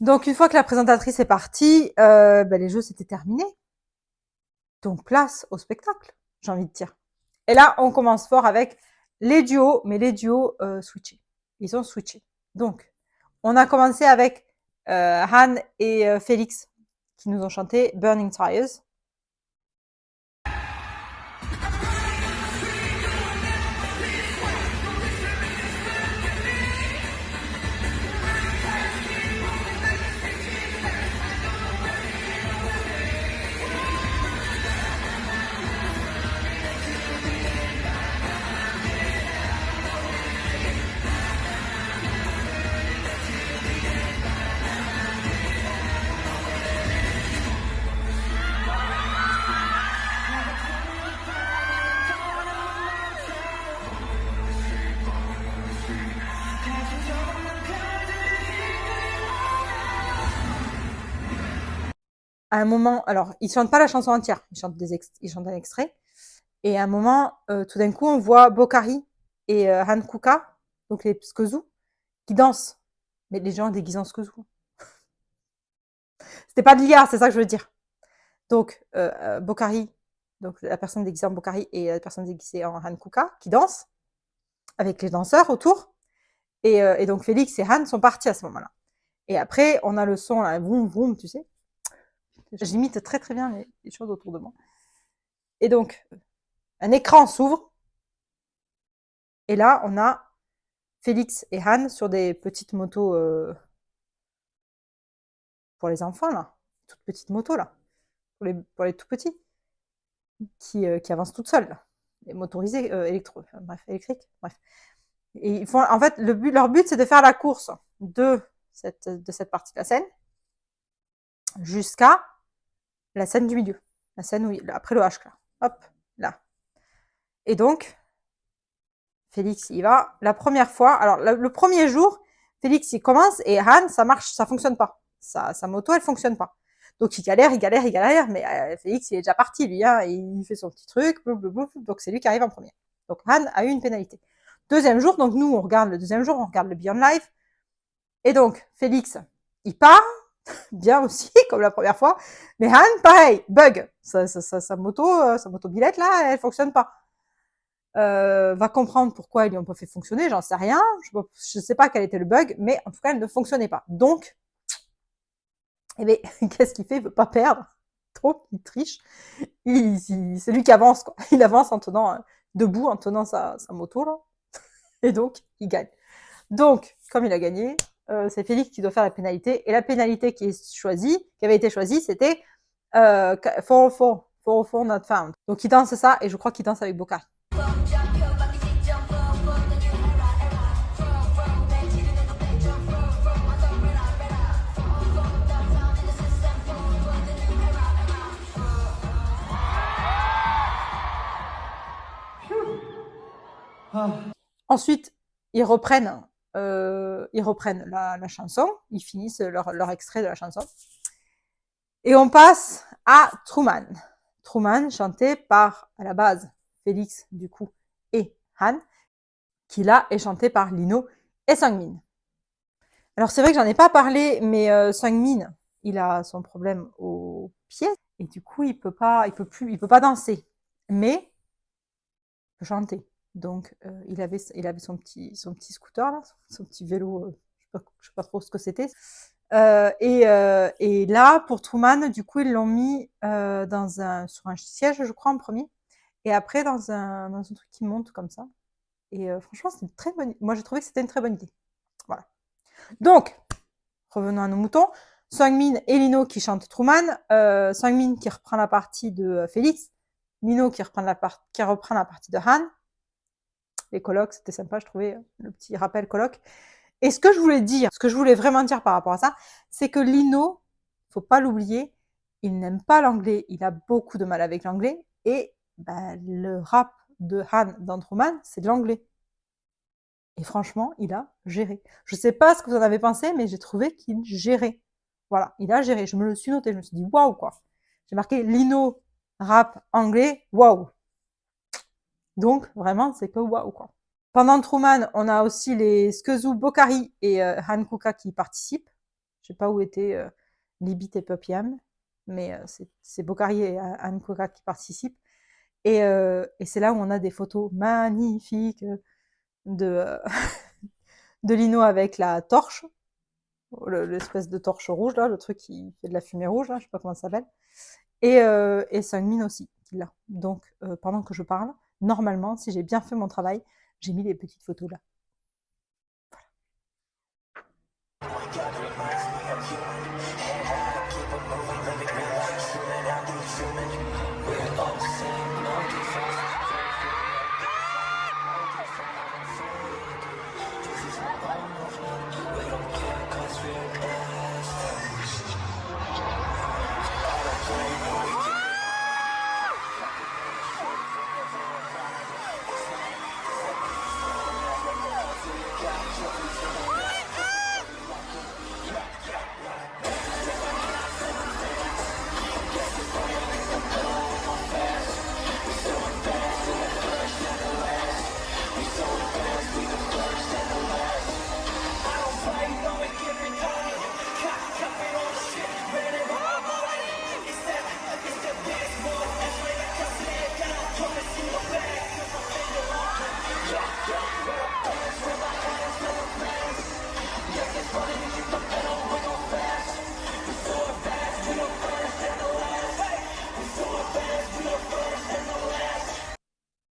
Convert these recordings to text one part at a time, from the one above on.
Donc, une fois que la présentatrice est partie, les jeux s'étaient terminés. Donc, place au spectacle, j'ai envie de dire. Et là, on commence fort avec les duos, mais les duos switchés. Ils ont switché. Donc, on a commencé avec Han et Félix qui nous ont chanté Burning Tires. À un moment, alors, ils chantent pas la chanson entière, ils chantent un extrait. Et à un moment, tout d'un coup, on voit Bokhari et Han Kuka, donc les Skuzou, qui dansent. Mais les gens déguisés en Skuzou. C'était pas de l'IA, c'est ça que je veux dire. Donc, Bokhari, donc la personne déguisée en Bokhari et la personne déguisée en Han Kuka, qui dansent, avec les danseurs autour. Et donc, Félix et Han sont partis à ce moment-là. Et après, on a le son, là, vroom, vroom, tu sais. J'imite très très bien les choses autour de moi. Et donc, un écran s'ouvre. Et là, on a Félix et Han sur des petites motos pour les enfants, là. Toutes petites motos, là. Pour les tout petits. Qui avancent toutes seules, là. Les motorisées, électriques. Bref. Et ils font, en fait, leur but, c'est de faire la course de cette partie de la scène jusqu'à la scène du milieu. La scène où, après le H, là. Hop, là. Et donc, Félix, il va. La première fois, alors, le premier jour, Félix, il commence et Han, ça marche, ça fonctionne pas. Sa moto, elle fonctionne pas. Donc, il galère, mais Félix, il est déjà parti, lui, hein, il fait son petit truc, donc c'est lui qui arrive en premier. Donc, Han a eu une pénalité. Deuxième jour, donc nous, on regarde le deuxième jour, on regarde le Beyond Live. Et donc, Félix, il part, bien aussi, comme la première fois. Mais Han, pareil, bug. Sa moto billette, là, elle fonctionne pas. Va comprendre pourquoi ils lui ont pas fait fonctionner, j'en sais rien. Je sais pas quel était le bug, mais en tout cas, elle ne fonctionnait pas. Donc, eh bien, qu'est-ce qu'il fait? Il veut pas perdre. Trop, il triche. C'est lui qui avance, quoi. Il avance en tenant, debout, en tenant sa moto, là. Et donc, il gagne. Donc, comme il a gagné, c'est Félix qui doit faire la pénalité. Et la pénalité qui avait été choisie, c'était 404 not found. Donc, il danse ça, et je crois qu'il danse avec Boca. Ensuite, ils reprennent la chanson, ils finissent leur extrait de la chanson. Et on passe à Truman. Truman, chanté par, à la base, Félix, du coup, et Han, qui là est chanté par Lino et Sangmin. Alors c'est vrai que j'en ai pas parlé, mais Sangmin, il a son problème au pied, et du coup il peut pas danser, mais il peut chanter. Donc il avait son petit scooter là, son petit vélo, je sais pas trop ce que c'était. Et là, pour Truman, du coup, ils l'ont mis sur un siège, je crois, en premier, et après dans un truc qui monte comme ça. Et franchement, c'est une très bonne. Moi, j'ai trouvé que c'était une très bonne idée. Voilà. Donc, revenons à nos moutons. Sangmin et Lino qui chantent Truman, Sangmin qui reprend la partie de Félix, Lino qui reprend la partie de Han. Les colocs, c'était sympa, je trouvais, le petit rappel coloc. Et ce que je voulais vraiment dire par rapport à ça, c'est que Lino, faut pas l'oublier, il n'aime pas l'anglais, il a beaucoup de mal avec l'anglais, et le rap de Han dans Truman, c'est de l'anglais. Et franchement, il a géré. Je sais pas ce que vous en avez pensé, mais j'ai trouvé qu'il gérait. Voilà, il a géré. Je me le suis noté, je me suis dit waouh quoi. J'ai marqué Lino rap anglais, waouh. Donc vraiment, c'est que waouh quoi. Pendant Truman, on a aussi les Skuzou Bokhari et Han Kuka qui participent. Je sais pas où étaient Libit et Pup Yam, mais c'est Bokhari et Anne Koka qui participent. Et c'est là où on a des photos magnifiques de, de Lino avec la torche, l'espèce de torche rouge, là, le truc qui fait de la fumée rouge, là, je sais pas comment ça s'appelle. Et Seungmin aussi, qui l'a. Donc, pendant que je parle, normalement, si j'ai bien fait mon travail, j'ai mis les petites photos là.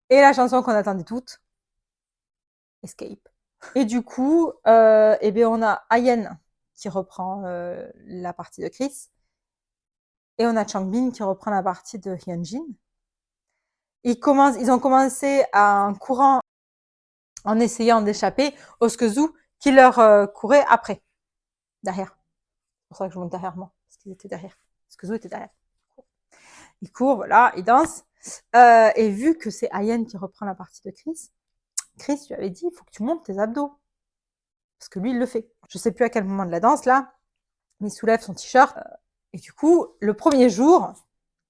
Et la chanson qu'on attendait toutes, Escape. Et du coup, eh bien, on a Ayen qui reprend la partie de Chris. Et on a Changbin qui reprend la partie de Hyunjin. Ils ont commencé en courant, en essayant d'échapper au Skezu qui leur courait après, derrière. C'est pour ça que je monte derrière moi, parce qu'ils étaient derrière. Skezu était derrière. Ils courent, voilà, ils dansent. Et vu que c'est Ayen qui reprend la partie de Chris lui avait dit, il faut que tu montes tes abdos. Parce que lui, il le fait. Je sais plus à quel moment de la danse, là, mais il soulève son t-shirt. Et du coup, le premier jour,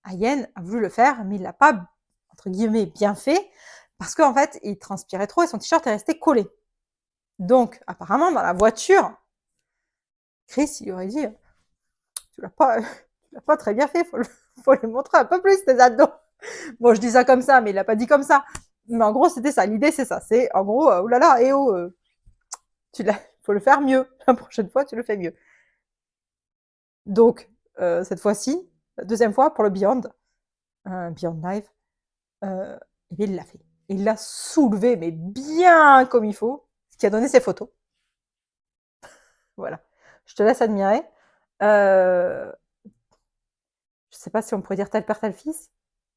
Ayen a voulu le faire, mais il l'a pas, entre guillemets, bien fait, parce qu'en fait, il transpirait trop et son t-shirt est resté collé. Donc, apparemment, dans la voiture, Chris, il lui aurait dit, tu l'as pas très bien fait, faut les montrer un peu plus, tes abdos. Bon, je dis ça comme ça, mais il l'a pas dit comme ça. Mais en gros, c'était ça. L'idée, c'est ça. C'est, en gros, oulala, faut le faire mieux. La prochaine fois, tu le fais mieux. Donc, cette fois-ci, la deuxième fois, pour le Beyond Live, et bien, il l'a fait. Il l'a soulevé, mais bien comme il faut, ce qui a donné ses photos. Voilà. Je te laisse admirer. Je sais pas si on pourrait dire tel père, tel fils,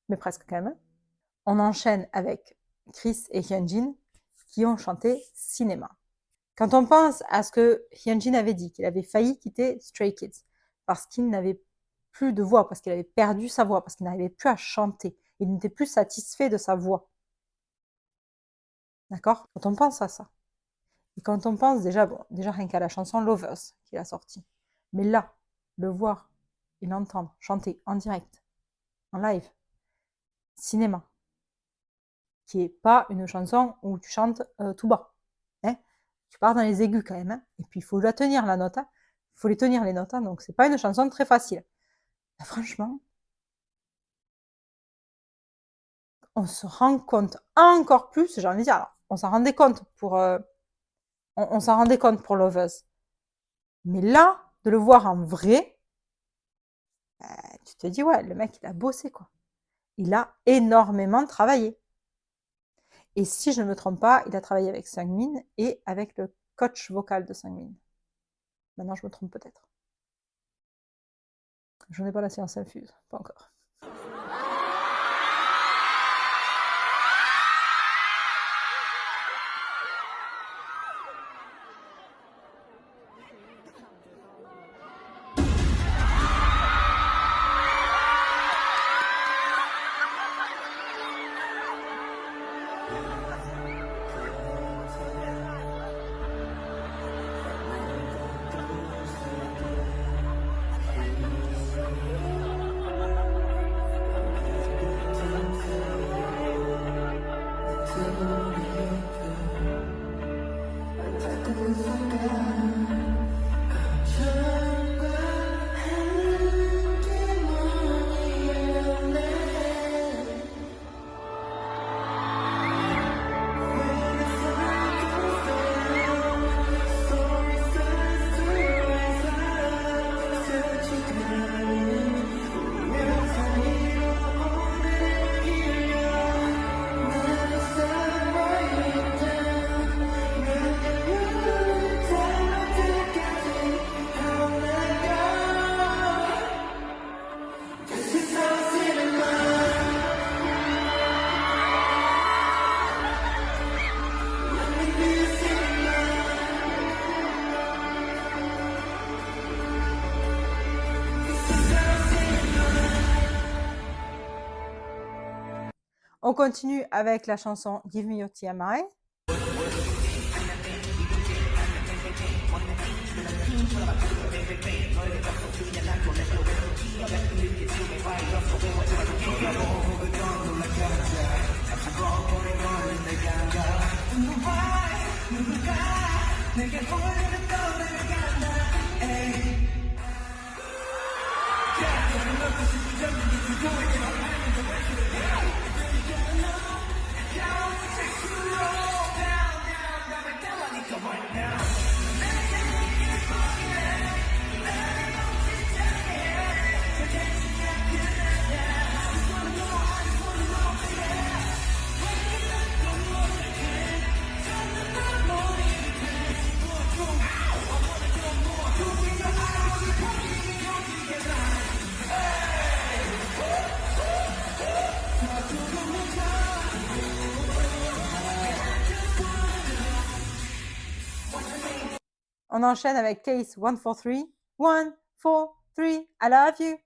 mais presque quand même. On enchaîne avec Chris et Hyunjin qui ont chanté Cinéma. Quand on pense à ce que Hyunjin avait dit, qu'il avait failli quitter Stray Kids parce qu'il n'avait plus de voix, parce qu'il avait perdu sa voix, parce qu'il n'arrivait plus à chanter, il n'était plus satisfait de sa voix. D'accord? Quand on pense à ça, et quand on pense déjà rien qu'à la chanson Lovers qu'il a sortie, mais là, le voir et l'entendre chanter en direct, en live, cinéma, qui est pas une chanson où tu chantes tout bas. Hein, tu pars dans les aigus quand même, hein, et puis il faut la tenir la note, hein, il faut les tenir les notes, hein, donc c'est pas une chanson très facile. Ben, franchement, on se rend compte encore plus, j'ai envie de dire, alors, on s'en rendait compte pour on s'en rendait compte pour Lovers. Mais là, de le voir en vrai, tu te dis, ouais, le mec, il a bossé, quoi. Il a énormément travaillé. Et si je ne me trompe pas, il a travaillé avec Seungmin et avec le coach vocal de Seungmin. Maintenant, je me trompe peut-être. Je n'ai pas la science infuse, pas encore. On continue avec la chanson Give Me Your TMI. On enchaîne avec Case 143. 1, 4, 3, I love you.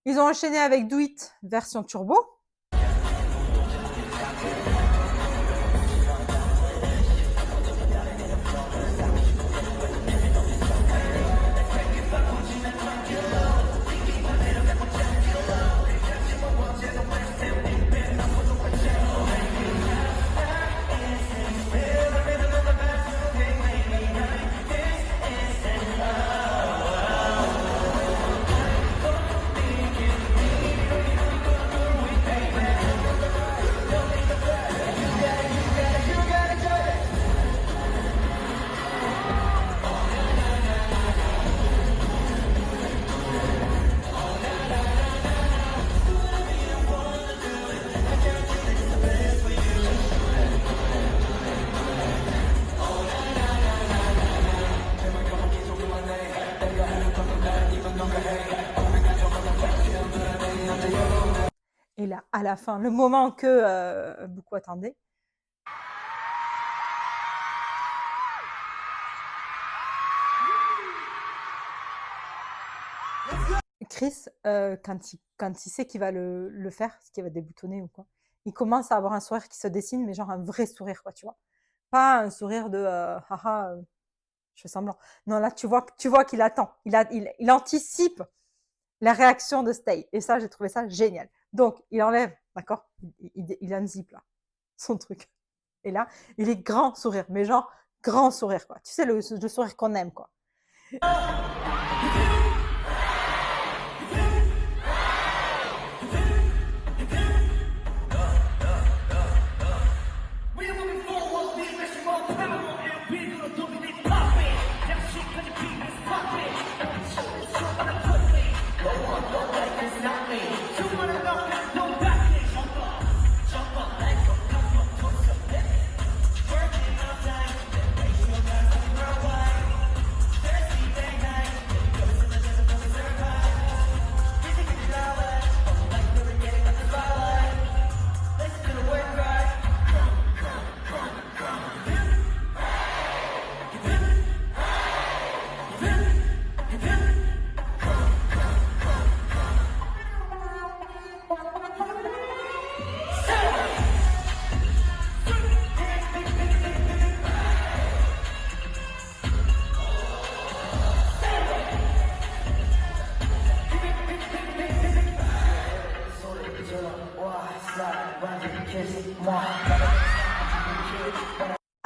Ils ont enchaîné avec Do It version turbo. Et là, à la fin, le moment que beaucoup attendaient. Chris, quand il sait qu'il va le faire, ce qu'il va déboutonner ou quoi, il commence à avoir un sourire qui se dessine, mais genre un vrai sourire, quoi, tu vois. Pas un sourire de haha, je fais semblant. Non, là, tu vois qu'il attend. Il anticipe la réaction de Stay. Et ça, j'ai trouvé ça génial. Donc, il enlève, d'accord, il unzip là, son truc. Et là, il est grand sourire, mais genre grand sourire, quoi. Tu sais, le sourire qu'on aime, quoi.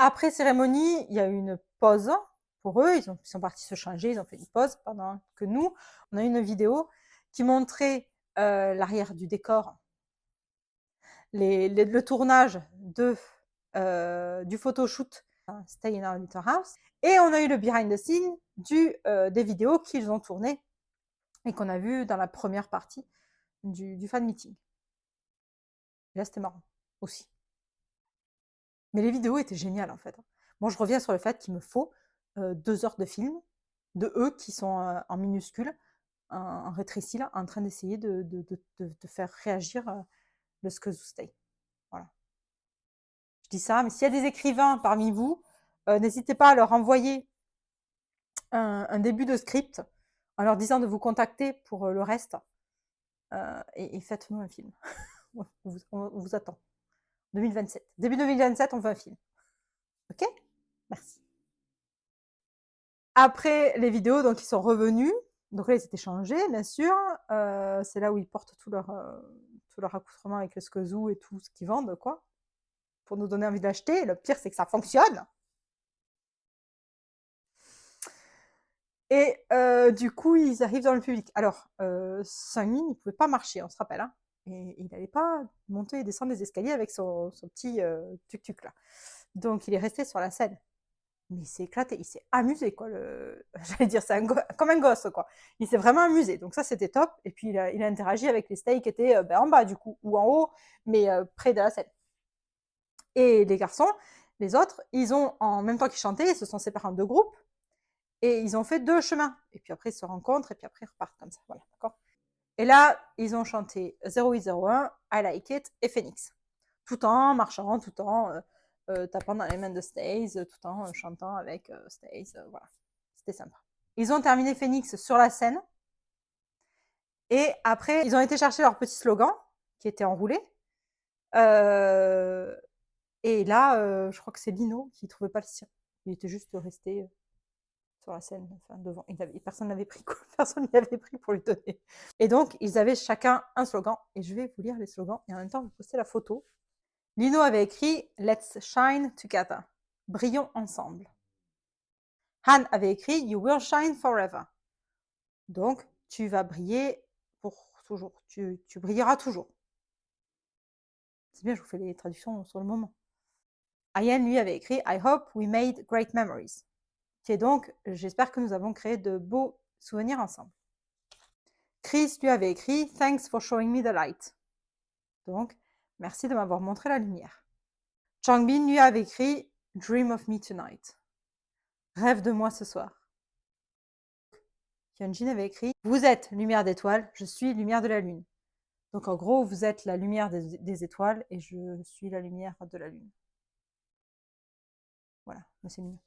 Après cérémonie, il y a eu une pause pour eux. Ils sont partis se changer, ils ont fait une pause pendant que nous, on a eu une vidéo qui montrait l'arrière du décor, le tournage du photoshoot Stay in Our Little House. Et on a eu le behind the scene des vidéos qu'ils ont tournées et qu'on a vu dans la première partie du fan meeting. Et là, c'était marrant aussi. Mais les vidéos étaient géniales en fait. Moi, je reviens sur le fait qu'il me faut 2 heures de film de eux qui sont en minuscule, en rétréci là, en train d'essayer de faire réagir le Skazoo Stay. Voilà. Je dis ça, mais s'il y a des écrivains parmi vous, n'hésitez pas à leur envoyer un début de script en leur disant de vous contacter pour le reste et faites-nous un film. On vous attend. 2027. Début 2027, on veut un film. Ok? Merci. Après les vidéos, donc ils sont revenus. Donc là, ils étaient changés, bien sûr. C'est là où ils portent tout leur accoutrement avec le Skazoo et tout ce qu'ils vendent, quoi. Pour nous donner envie d'acheter. Le pire, c'est que ça fonctionne. Et du coup, ils arrivent dans le public. Alors, Sang-min, il pouvait pas marcher, on se rappelle. Hein, et il n'allait pas monter et descendre les escaliers avec son petit tuk-tuk là. Donc, il est resté sur la scène. Mais il s'est éclaté, il s'est amusé, quoi. J'allais dire, c'est comme un gosse, quoi. Il s'est vraiment amusé. Donc ça, c'était top. Et puis, il a interagi avec les stays qui étaient en bas, du coup, ou en haut, mais près de la scène. Et les garçons, les autres, ils ont, en même temps qu'ils chantaient, ils se sont séparés en 2 groupes. Et ils ont fait 2 chemins. Et puis après, ils se rencontrent, et puis après, ils repartent comme ça. Voilà, d'accord. Et là, ils ont chanté 0801, I Like It et Phoenix. Tout en marchant, tout en tapant dans les mains de Stays, tout en chantant avec Stays. Voilà. C'était sympa. Ils ont terminé Phoenix sur la scène. Et après, ils ont été chercher leur petit slogan qui était enroulé. Et là, je crois que c'est Lino qui trouvait pas le sien. Il était juste resté sur la scène, enfin devant. Personne n'avait pris quoi, personne n'y avait pris pour lui donner. Et donc, ils avaient chacun un slogan. Et je vais vous lire les slogans et en même temps vous poster la photo. Lino avait écrit Let's shine together. Brillons ensemble. Han avait écrit You will shine forever. Donc, tu vas briller pour toujours. Tu brilleras toujours. C'est bien, je vous fais les traductions sur le moment. Ayen, lui, avait écrit I hope we made great memories. Qui est donc, j'espère que nous avons créé de beaux souvenirs ensemble. Chris lui avait écrit Thanks for showing me the light. Donc, merci de m'avoir montré la lumière. Changbin lui avait écrit Dream of me tonight. Rêve de moi ce soir. Hyunjin avait écrit Vous êtes lumière d'étoile, je suis lumière de la lune. Donc en gros, vous êtes la lumière des étoiles et je suis la lumière de la lune. Voilà, c'est mignon.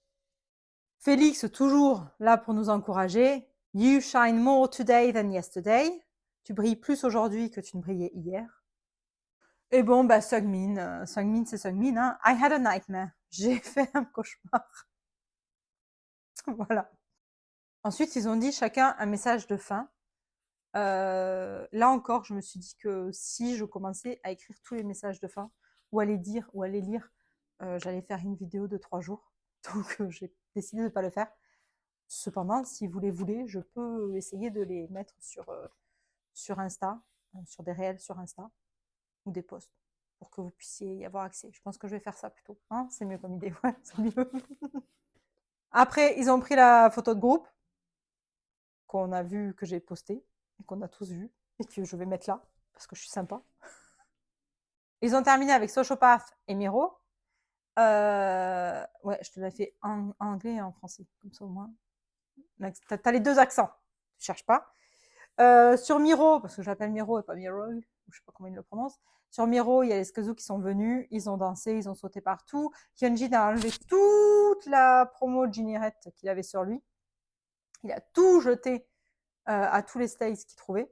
Félix, toujours là pour nous encourager. You shine more today than yesterday. Tu brilles plus aujourd'hui que tu ne brillais hier. Et bon, bah, Sungmin, c'est Sungmin, hein. I had a nightmare. J'ai fait un cauchemar. Voilà. Ensuite, ils ont dit chacun un message de fin. Là encore, je me suis dit que si je commençais à écrire tous les messages de fin, ou à les dire, ou à les lire, j'allais faire une vidéo de 3 jours. Donc, j'ai décidé de ne pas le faire. Cependant, si vous les voulez, je peux essayer de les mettre sur Insta, sur des réels sur Insta, ou des posts, pour que vous puissiez y avoir accès. Je pense que je vais faire ça plutôt. Hein, c'est mieux comme idée, ouais, c'est mieux. Après, ils ont pris la photo de groupe, qu'on a vu, que j'ai postée, et qu'on a tous vu, et que je vais mettre là, parce que je suis sympa. Ils ont terminé avec Sociopath et Miro. Ouais, je te l'ai fait en anglais et en français, comme ça au moins. T'as les 2 accents, ne cherche pas. Sur Miro, parce que j'appelle Miro et pas Miro, je sais pas comment il le prononce. Sur Miro, il y a les Skazoo qui sont venus, ils ont dansé, ils ont sauté partout. Hyunjin a enlevé toute la promo de Ginny-Red qu'il avait sur lui. Il a tout jeté à tous les stays qu'il trouvait.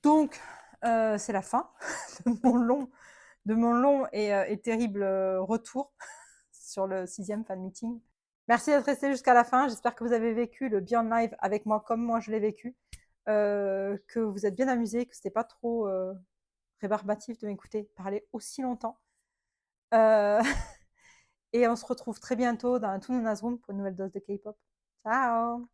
Donc, c'est la fin de mon long et terrible retour sur le 6e fan meeting. Merci d'être resté jusqu'à la fin. J'espère que vous avez vécu le Beyond Live avec moi comme moi je l'ai vécu. Que vous êtes bien amusés, que c'était pas trop rébarbatif de m'écouter parler aussi longtemps. Et on se retrouve très bientôt dans un Toon Room pour une nouvelle dose de K-pop. Ciao!